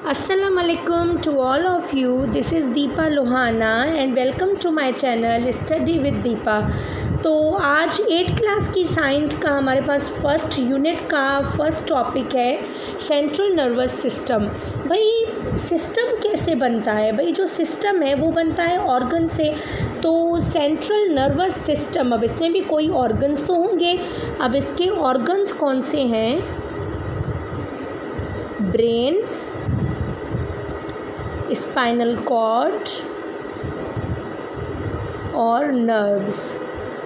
Assalamualaikum to all of you. This is Deepa Lohana and welcome to my channel Study with Deepa. तो आज 8th class की science का हमारे पास first unit का first topic है central nervous system. भाई system कैसे बनता है? भाई जो सिस्टम है वो बनता है ऑर्गन से। तो सेंट्रल नर्वस सिस्टम, अब इसमें भी कोई ऑर्गन्स तो होंगे। अब इसके ऑर्गन्स कौन से हैं? ब्रेन, स्पाइनल कॉर्ड और नर्व्स,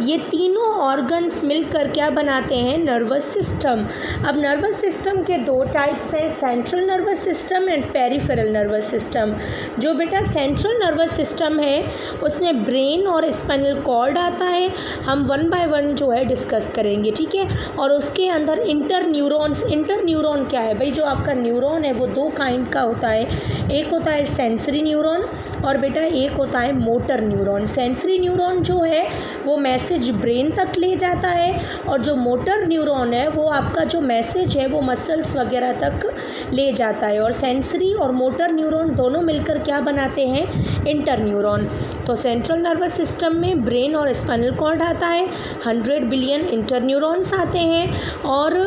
ये तीनों ऑर्गन्स मिलकर क्या बनाते हैं? Nervous system. अब नर्वस सिस्टम के दो टाइप्स हैं, central nervous system and peripheral nervous system. जो बेटा सेंट्रल नर्वस सिस्टम है उसमें ब्रेन और स्पाइनल कॉर्ड आता है। हम वन बाय वन जो है डिस्कस करेंगे, ठीक है। और उसके अंदर इंटर न्यूरॉन क्या है? भाई जो आपका न्यूरॉन है वो दो काइंड का होता है। एक होता है सेंसरी न्यूरॉन और बेटा एक होता है मोटर न्यूरॉन। सेंसरी न्यूरॉन जो है वो मैसेज ब्रेन तक ले जाता है और जो मोटर न्यूरॉन है वो आपका जो मैसेज है वो मसल्स वगैरह तक ले जाता है। और सेंसरी और मोटर न्यूरॉन दोनों मिलकर क्या बनाते हैं? Inter neuron. तो सेंट्रल नर्वस सिस्टम में ब्रेन और स्पाइनल कॉर्ड आता है, 100 बिलियन इंटर न्यूरॉन्स आते हैं। और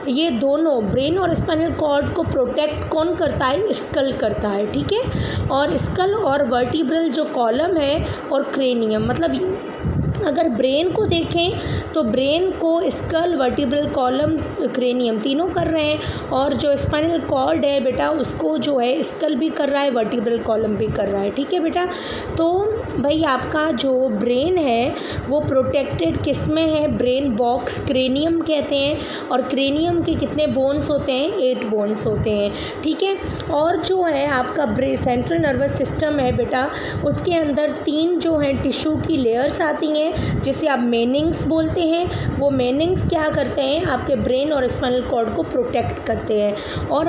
ये दोनों ब्रेन और स्पाइनल कॉर्ड को प्रोटेक्ट कौन करता है? स्कल करता है, ठीक है। और स्कल और वर्टिब्रल जो कॉलम है और क्रेनियम, मतलब अगर ब्रेन को देखें तो ब्रेन को स्कल, वर्टिब्रल कॉलम, क्रेनियम तीनों कर रहे हैं। और जो स्पाइनल कॉर्ड है बेटा उसको जो है स्कल भी कर रहा है, वर्टिब्रल कॉलम भी कर रहा है, ठीक है बेटा। तो भाई आपका जो ब्रेन है वो प्रोटेक्टेड किस में है? ब्रेन बॉक्स, क्रेनियम कहते हैं। और क्रेनियम के कितने बोन्स होते हैं? 8 बोन्स होते हैं, ठीक है। और जो है आपका सेंट्रल नर्वस सिस्टम है बेटा उसके अंदर 3 जो हैं टिश्यू की लेयर्स आती हैं जिसे आप मेनिंग्स बोलते हैं। वो मेनिंग्स क्या करते हैं? आपके ब्रेन और स्पाइनल कॉर्ड को प्रोटेक्ट करते हैं। और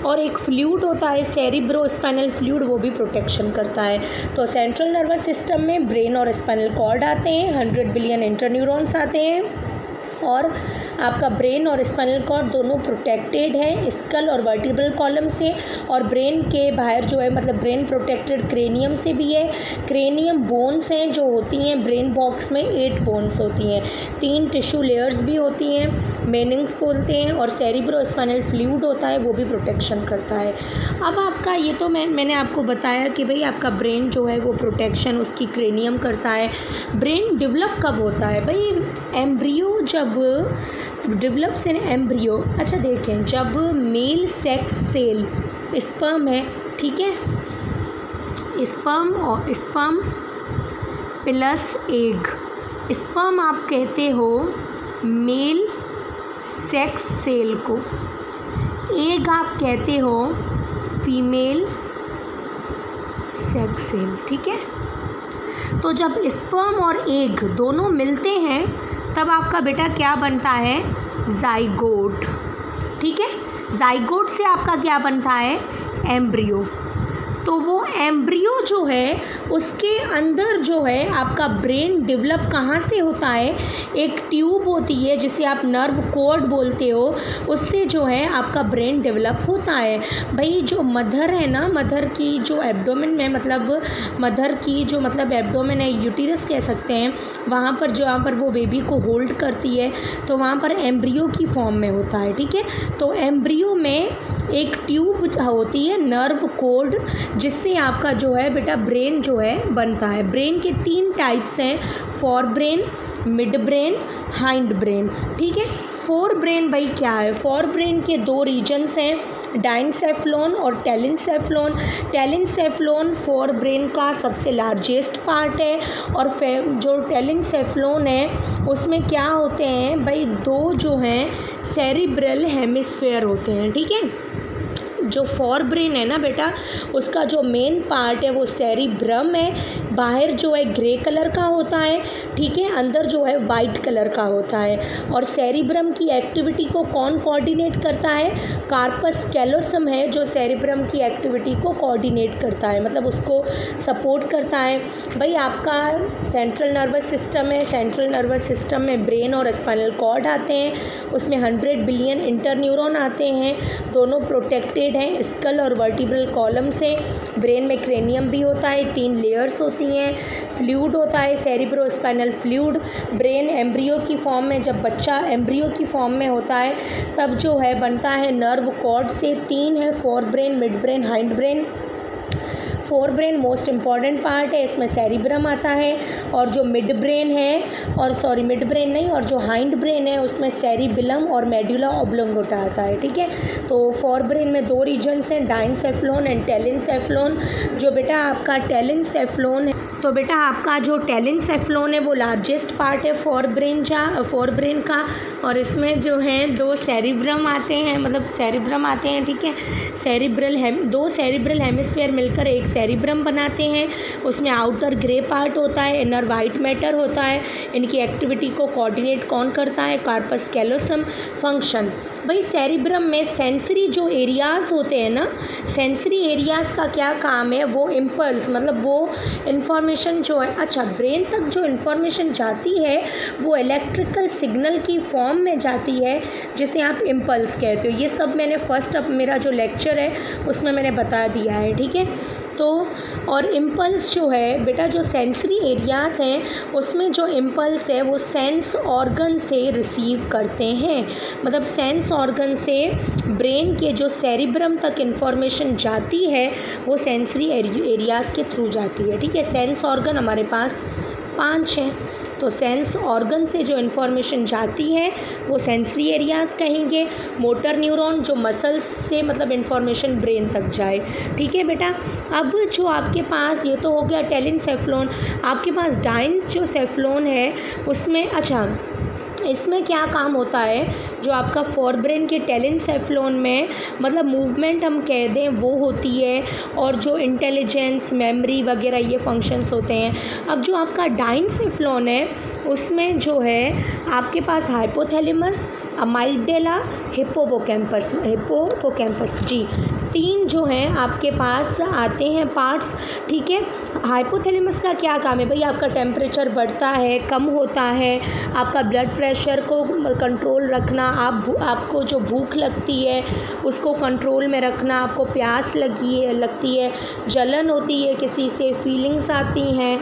और एक फ्लूइड होता है सेरिब्रो स्पाइनल फ्लूइड, वो भी प्रोटेक्शन करता है। तो सेंट्रल नर्वस सिस्टम में ब्रेन और स्पाइनल कॉर्ड आते हैं, 100 बिलियन इंटरन्यूरॉन्स आते हैं। और आपका ब्रेन और स्पाइनल कॉर्ड दोनों प्रोटेक्टेड है स्कल और वर्टिब्रल कॉलम से। और ब्रेन के बाहर जो है मतलब ब्रेन प्रोटेक्टेड क्रेनियम से भी है। क्रेनियम बोन्स हैं जो होती हैं ब्रेन बॉक्स में, 8 बोन्स होती हैं। 3 टिश्यू लेयर्स भी होती हैं, मेनिंग्स बोलते हैं। और सेरिब्रो स्पाइनल फ्लूइड होता है, वो भी प्रोटेक्शन करता है। अब आपका ये तो मैंने आपको बताया कि भाई आपका ब्रेन जो है वो प्रोटेक्शन उसकी क्रेनियम करता है। ब्रेन डेवलप कब होता है? भाई एम्ब्रियो जब डेवलप्स इन एम्ब्रियो, अच्छा देखें, जब मेल सेक्स सेल स्पर्म है, ठीक है, स्पर्म प्लस एग, स्पर्म आप कहते हो मेल सेक्स सेल को, एग आप कहते हो फीमेल सेक्स सेल, ठीक है। तो जब स्पर्म और एग दोनों मिलते हैं तब आपका बेटा क्या बनता है? जाइगोट, ठीक है। जाइगोट से आपका क्या बनता है? एम्ब्रियो। तो वो एम्ब्रियो जो है उसके अंदर जो है आपका ब्रेन डेवलप कहाँ से होता है? एक ट्यूब होती है जिसे आप नर्व कोड बोलते हो, उससे जो है आपका ब्रेन डेवलप होता है। भाई जो मदर है ना, मदर की जो एब्डोमेन में, मतलब मदर की जो मतलब एब्डोमेन है, यूटिरस कह सकते हैं, वहाँ पर जहाँ पर वो बेबी को होल्ड करती है तो वहाँ पर एम्ब्रियो की फॉर्म में होता है, ठीक है। तो एम्ब्रियो में एक ट्यूब होती है नर्व कोड जिससे आपका जो है बेटा ब्रेन जो है बनता है। ब्रेन के 3 टाइप्स हैं, fore brain, mid brain, hind brain, ठीक है। फोर ब्रेन भाई क्या है? फोर ब्रेन के 2 रीजन्स हैं, डाइनसेफ्लॉन और टेलिनसेफ्लॉन। टेलिनसेफ्लॉन फोर ब्रेन का सबसे लार्जेस्ट पार्ट है। और जो टेलिनसेफ्लॉन है उसमें क्या होते हैं भाई? 2 जो हैं सेरिब्रल हेमिस्फेयर होते हैं, ठीक है। जो फोर ब्रेन है ना बेटा उसका जो मेन पार्ट है वो सेरिब्रम है, बाहर जो है ग्रे कलर का होता है, ठीक है, अंदर जो है वाइट कलर का होता है। और सेरिब्रम की एक्टिविटी को कौन कोऑर्डिनेट करता है? कार्पस कैलोसम है जो सेरिब्रम की एक्टिविटी को कोऑर्डिनेट करता है, मतलब उसको सपोर्ट करता है। भाई आपका सेंट्रल नर्वस सिस्टम है, सेंट्रल नर्वस सिस्टम में ब्रेन और स्पाइनल कॉर्ड आते हैं, उसमें 100 बिलियन इंटरन्यूरॉन आते हैं, दोनों प्रोटेक्टेड हैं स्कल और वर्टिब्रल कॉलम से। ब्रेन में क्रेनियम भी होता है, 3 लेयर्स होती हैं, फ्लूइड होता है cerebro spinal fluid. Brain embryo की फॉर्म में, जब बच्चा एम्ब्रियो की फॉर्म में होता है तब जो है बनता है नर्व कॉर्ड से। 3 है, fore brain, mid brain, hind brain. Fore brain most important part है, इसमें सेरिब्रम आता है, और जो मिड ब्रेन है, और सॉरी मिड ब्रेन नहीं, और जो हाइंड ब्रेन है उसमें सेरिबिलम और मेडुला ऑब्लोंगेटा आता है, ठीक है। तो फोर ब्रेन में 2 रीजन्स हैं, डाइनसेफ्लोन एंड टेलिनसेफ्लोन। जो बेटा आपका टेलिनसेफ्लोन है, तो बेटा आपका जो टेलिनसेफ्लोन है वो लार्जेस्ट पार्ट है फोर ब्रेन का, और इसमें जो है 2 सेरिब्रम आते हैं, मतलब सेरिब्रम आते हैं, ठीक है। दो सेरिब्रल हेमिस्फीयर मिलकर एक सेरिब्रम बनाते हैं, उसमें आउटर ग्रे पार्ट होता है, इनर वाइट मैटर होता है। इनकी एक्टिविटी को कोऑर्डिनेट कौन करता है? Corpus callosum. फंक्शन, भाई सेरिब्रम में सेंसरी जो एरियाज़ होते हैं ना, सेंसरी एरियाज़ का क्या काम है? वो इम्पल्स, मतलब वो इन्फॉर्मेशन जो है, अच्छा ब्रेन तक जो इन्फॉर्मेशन जाती है वो इलेक्ट्रिकल सिग्नल की फॉर्म में जाती है, जिसे आप इम्पल्स कहते हो। ये सब मैंने फर्स्ट अब मेरा जो लेक्चर है उसमें मैंने बता दिया है, ठीक है। तो और इम्पल्स जो है बेटा, जो सेंसरी एरियाज़ हैं उसमें जो इम्पल्स है वो सेंस ऑर्गन से रिसीव करते हैं, मतलब सेंस ऑर्गन से ब्रेन के जो सेरिब्रम तक इन्फॉर्मेशन जाती है वो सेंसरी एरियाज़ के थ्रू जाती है, ठीक है। सेंस ऑर्गन हमारे पास 5 हैं, तो सेंस ऑर्गन से जो इन्फॉर्मेशन जाती है वो सेंसरी एरियाज़ कहेंगे। मोटर न्यूरॉन जो मसल्स से मतलब इन्फॉर्मेशन ब्रेन तक जाए, ठीक है बेटा। अब जो आपके पास, ये तो हो गया टेलिनसेफ्लोन, आपके पास डाइनसेफ्लोन है, उसमें अच्छा इसमें क्या काम होता है? जो आपका फोरब्रेन के टेलिनसेफ्लोन में मतलब मूवमेंट हम कह दें वो होती है, और जो इंटेलिजेंस, मेमोरी वगैरह ये फंक्शंस होते हैं। अब जो आपका डाइनसेफ्लोन है उसमें जो है आपके पास हाइपोथैलेमस, अमाइगडाला, हिप्पोकैम्पस जी, 3 जो हैं आपके पास आते हैं पार्ट्स, ठीक है। हाइपोथैलेमस का क्या काम है? भाई आपका टेम्परेचर बढ़ता है, कम होता है, आपका ब्लड प्रेशर को कंट्रोल रखना, आपको जो भूख लगती है उसको कंट्रोल में रखना, आपको प्यास लगती है, जलन होती है किसी से, फीलिंग्स आती हैं,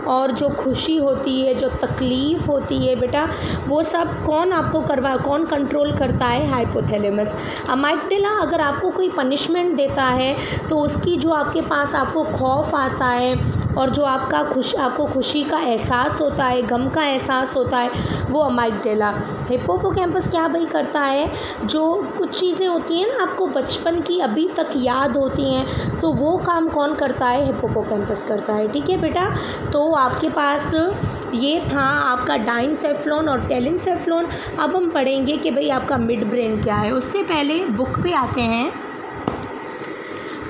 और जो खुशी होती है, जो तकलीफ़ होती है बेटा, वो सब कौन कंट्रोल करता है? हाइपोथैलेमस। अमाइगडाला अगर आपको कोई पनिशमेंट देता है तो उसकी जो आपके पास आपको खौफ आता है, और जो आपको खुशी का एहसास होता है, गम का एहसास होता है, वो अमाइगडाला। हिप्पोकैम्पस क्या भाई करता है? जो कुछ चीज़ें होती हैं ना आपको बचपन की अभी तक याद होती हैं, तो वो काम कौन करता है? हिप्पोकैम्पस करता है, ठीक है बेटा। तो आपके पास ये था आपका डाइनसेफ्लोन और टेलिनसेफ्लोन। अब हम पढ़ेंगे कि भाई आपका मिड ब्रेन क्या है। उससे पहले बुक पे आते हैं।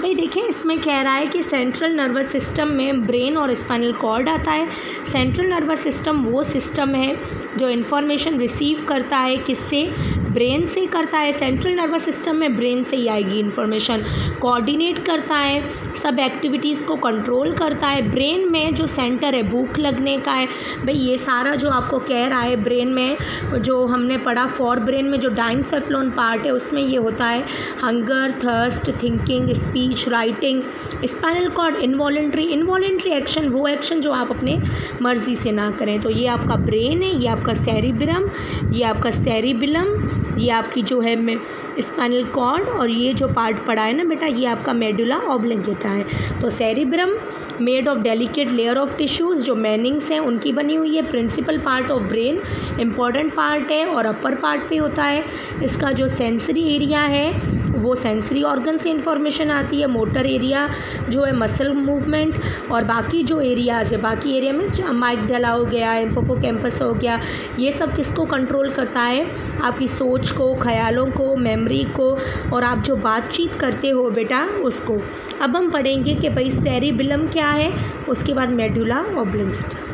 भाई देखें, इसमें कह रहा है कि सेंट्रल नर्वस सिस्टम में ब्रेन और स्पाइनल कॉर्ड आता है। सेंट्रल नर्वस सिस्टम वो सिस्टम है जो इन्फॉर्मेशन रिसीव करता है, किससे? ब्रेन से करता है। सेंट्रल नर्वस सिस्टम में ब्रेन से ही आएगी इन्फॉर्मेशन, कोऑर्डिनेट करता है, सब एक्टिविटीज़ को कंट्रोल करता है। ब्रेन में जो सेंटर है भूख लगने का है, भाई ये सारा जो आपको कह रहा है ब्रेन में, जो हमने पढ़ा फोर ब्रेन में जो डाइनसेफ्लोन पार्ट है उसमें ये होता है hunger, thirst, thinking, speech, writing. Spinal cord involuntary action, वो एक्शन जो आप अपने मर्जी से ना करें। तो ये आपका ब्रेन है, ये आपका सेरिब्रम, ये आपका सेरिबिलम, ये आपकी जो है स्पाइनल कॉर्ड, और ये जो पार्ट पड़ा है ना बेटा, ये आपका मेडुला ऑब्लोंगेटा है। तो cerebrum made of delicate layer of tissues, जो मैनिंग्स हैं उनकी बनी हुई है। Principal part of brain, important part है, और अपर पार्ट पे होता है। इसका जो सेंसरी एरिया है वो सेंसरी ऑर्गन से इंफॉर्मेशन आती है। मोटर एरिया जो है मसल मूवमेंट, और बाकी जो एरियाज़ है, बाकी एरिया में अमाइगडाला हो गया, हिप्पोकैम्पस हो गया, ये सब किसको कंट्रोल करता है? आपकी सोच को, ख्यालों को, मेमोरी मेमोरी को और आप जो बातचीत करते हो बेटा उसको। अब हम पढ़ेंगे कि भाई सेरिबेलम क्या है, उसके बाद मेडुला ऑब्लिंगेटा।